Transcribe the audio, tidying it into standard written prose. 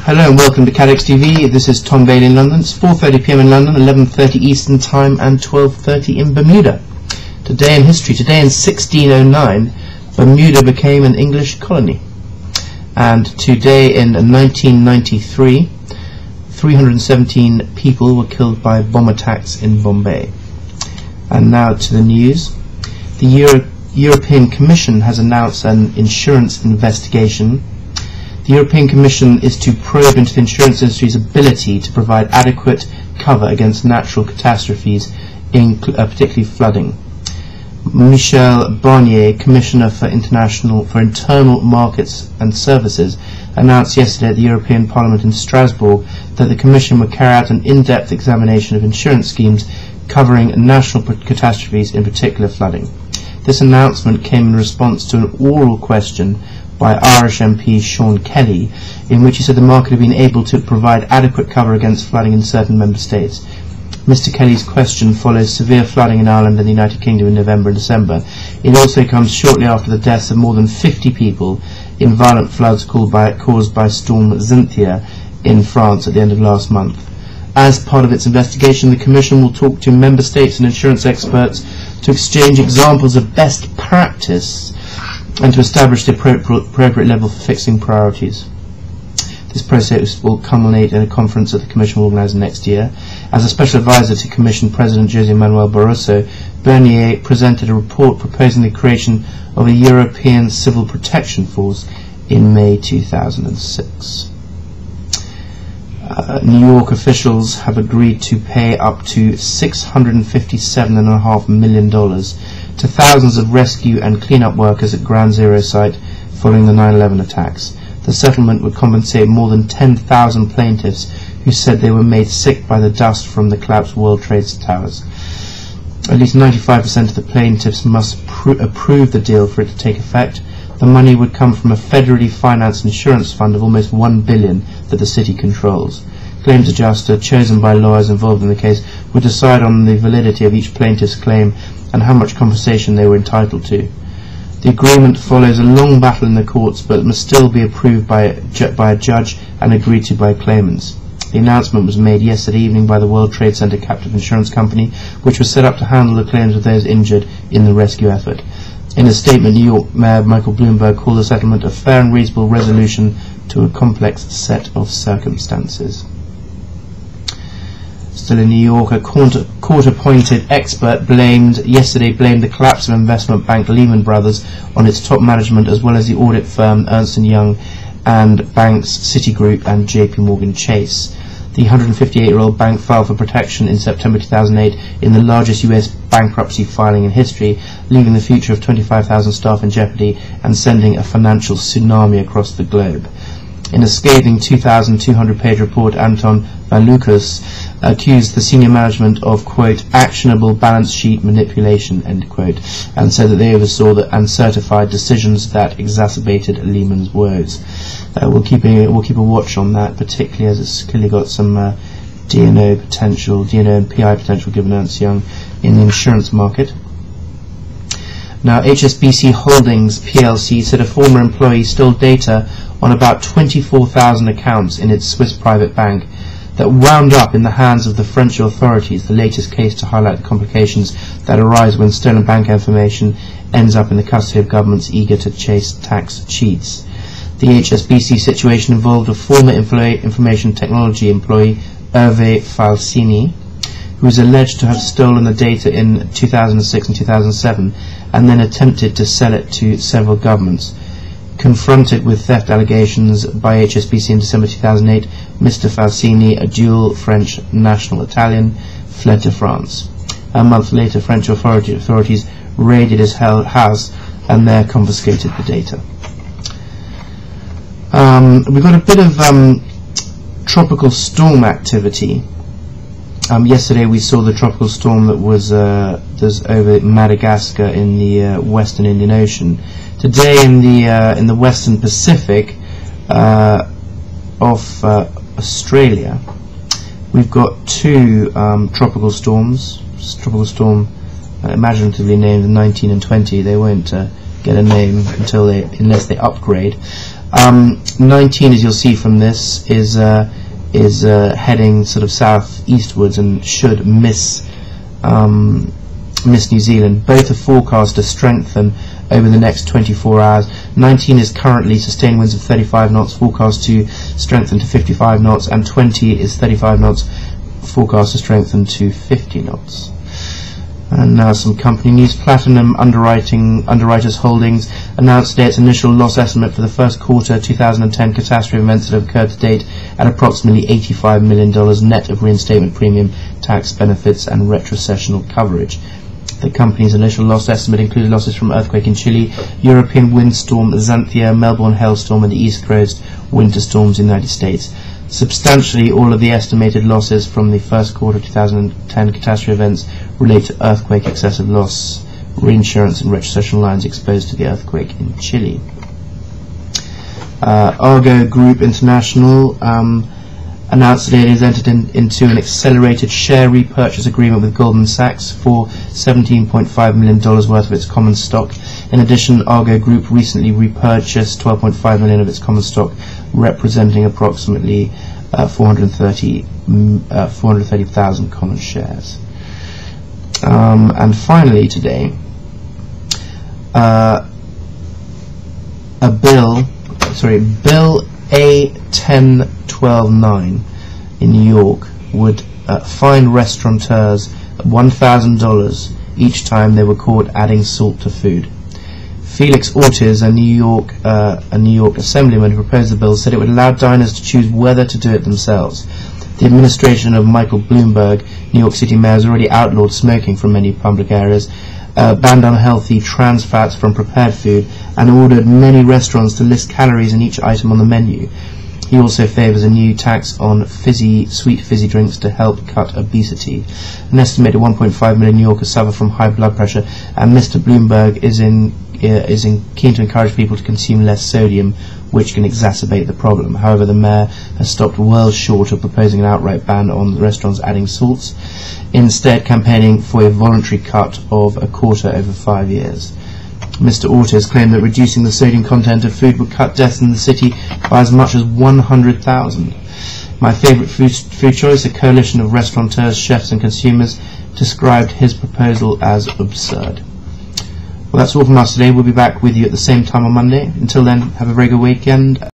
Hello and welcome to CATEX-TV. This is Tom Bailey in London. It's 4:30 PM in London, 11:30 Eastern Time and 12:30 in Bermuda. Today in history, today in 1609, Bermuda became an English colony. And today in 1993, 317 people were killed by bomb attacks in Bombay. And now to the news. The European Commission has announced an insurance investigation. The European Commission is to probe into the insurance industry's ability to provide adequate cover against natural catastrophes, particularly flooding. Michel Barnier, Commissioner for Internal Markets and Services, announced yesterday at the European Parliament in Strasbourg that the Commission would carry out an in-depth examination of insurance schemes covering national catastrophes, in particular flooding. This announcement came in response to an oral question by Irish MP Sean Kelly, in which he said the market had been able to provide adequate cover against flooding in certain member states. Mr Kelly's question follows severe flooding in Ireland and the United Kingdom in November and December. It also comes shortly after the deaths of more than 50 people in violent floods caused by Storm Cynthia in France at the end of last month. As part of its investigation, the Commission will talk to member states and insurance experts to exchange examples of best practice and to establish the appropriate level for fixing priorities. This process will culminate in a conference that the Commission will organise next year. As a special advisor to Commission President José Manuel Barroso, Barnier presented a report proposing the creation of a European Civil Protection Force in May 2006. New York officials have agreed to pay up to $657.5 million to thousands of rescue and cleanup workers at Ground Zero site following the 9/11 attacks. The settlement would compensate more than 10,000 plaintiffs who said they were made sick by the dust from the collapsed World Trade Towers. At least 95% of the plaintiffs must approve the deal for it to take effect. The money would come from a federally financed insurance fund of almost $1 billion that the city controls. Claims adjuster, chosen by lawyers involved in the case, would decide on the validity of each plaintiff's claim and how much compensation they were entitled to. The agreement follows a long battle in the courts, but must still be approved by a judge and agreed to by claimants. The announcement was made yesterday evening by the World Trade Center captive insurance company, which was set up to handle the claims of those injured in the rescue effort. In a statement, New York Mayor Michael Bloomberg called the settlement a fair and reasonable resolution to a complex set of circumstances. Still in New York, a court-appointed expert yesterday blamed the collapse of investment bank Lehman Brothers on its top management, as well as the audit firm Ernst & Young and banks Citigroup and JP Morgan Chase. The 158-year-old bank filed for protection in September 2008 in the largest US bankruptcy filing in history, leaving the future of 25,000 staff in jeopardy and sending a financial tsunami across the globe. In a scathing 2,200-page report, Anton Valukas accused the senior management of, quote, actionable balance sheet manipulation, end quote, and said that they oversaw and certified decisions that exacerbated Lehman's woes. We'll keep a watch on that, particularly as it's clearly got some D&O and PI potential given Ernst & Young in the insurance market. Now, HSBC Holdings plc said a former employee stole data on about 24,000 accounts in its Swiss private bank that wound up in the hands of the French authorities, the latest case to highlight the complications that arise when stolen bank information ends up in the custody of governments eager to chase tax cheats. The HSBC situation involved a former information technology employee, Hervé Falsini, who is alleged to have stolen the data in 2006 and 2007 and then attempted to sell it to several governments. Confronted with theft allegations by HSBC in December 2008, Mr. Falsini, a dual French national Italian, fled to France. A month later, French authorities raided his house and there confiscated the data. We've got a bit of tropical storm activity. Yesterday we saw the tropical storm that was over Madagascar in the Western Indian Ocean. Today in the Western Pacific off Australia, we've got two tropical storms. Tropical storm imaginatively named 19 and 20. They won't get a name unless they upgrade. 19, as you'll see from this, is heading sort of southeastwards and should miss New Zealand. Both are forecast to strengthen over the next 24 hours. 19 is currently sustained winds of 35 knots, forecast to strengthen to 55 knots, and 20 is 35 knots, forecast to strengthen to 50 knots. And now some company news. Platinum Underwriters Holdings announced today its initial loss estimate for the first quarter 2010 catastrophe events that have occurred to date at approximately $85 million net of reinstatement premium, tax benefits and retrocessional coverage. The company's initial loss estimate included losses from earthquake in Chile, European windstorm Xanthia, Melbourne hailstorm and the East Coast winter storms in the United States. Substantially all of the estimated losses from the first quarter 2010 catastrophe events relate to earthquake excessive loss, reinsurance and retrocessional lines exposed to the earthquake in Chile. Argo Group International announced today it has entered into an accelerated share repurchase agreement with Goldman Sachs for $17.5 million worth of its common stock. In addition, Argo Group recently repurchased $12.5 million of its common stock, representing approximately 430,000 common shares. And finally today, Bill A10129 in New York would fine restaurateurs $1,000 each time they were caught adding salt to food. Felix Ortiz, a New York assemblyman who proposed the bill, said it would allow diners to choose whether to do it themselves. The administration of Michael Bloomberg, New York City mayor, has already outlawed smoking from many public areas, banned unhealthy trans fats from prepared food, and ordered many restaurants to list calories in each item on the menu. He also favours a new tax on sweet fizzy drinks to help cut obesity. An estimated 1.5 million New Yorkers suffer from high blood pressure, and Mr. Bloomberg is keen to encourage people to consume less sodium, which can exacerbate the problem. However, the mayor has stopped well short of proposing an outright ban on restaurants adding salts, instead campaigning for a voluntary cut of a quarter over 5 years. Mr. Ortiz claimed that reducing the sodium content of food would cut deaths in the city by as much as 100,000. My favourite food choice, a coalition of restaurateurs, chefs and consumers, described his proposal as absurd. Well, that's all from us today. We'll be back with you at the same time on Monday. Until then, have a very good weekend.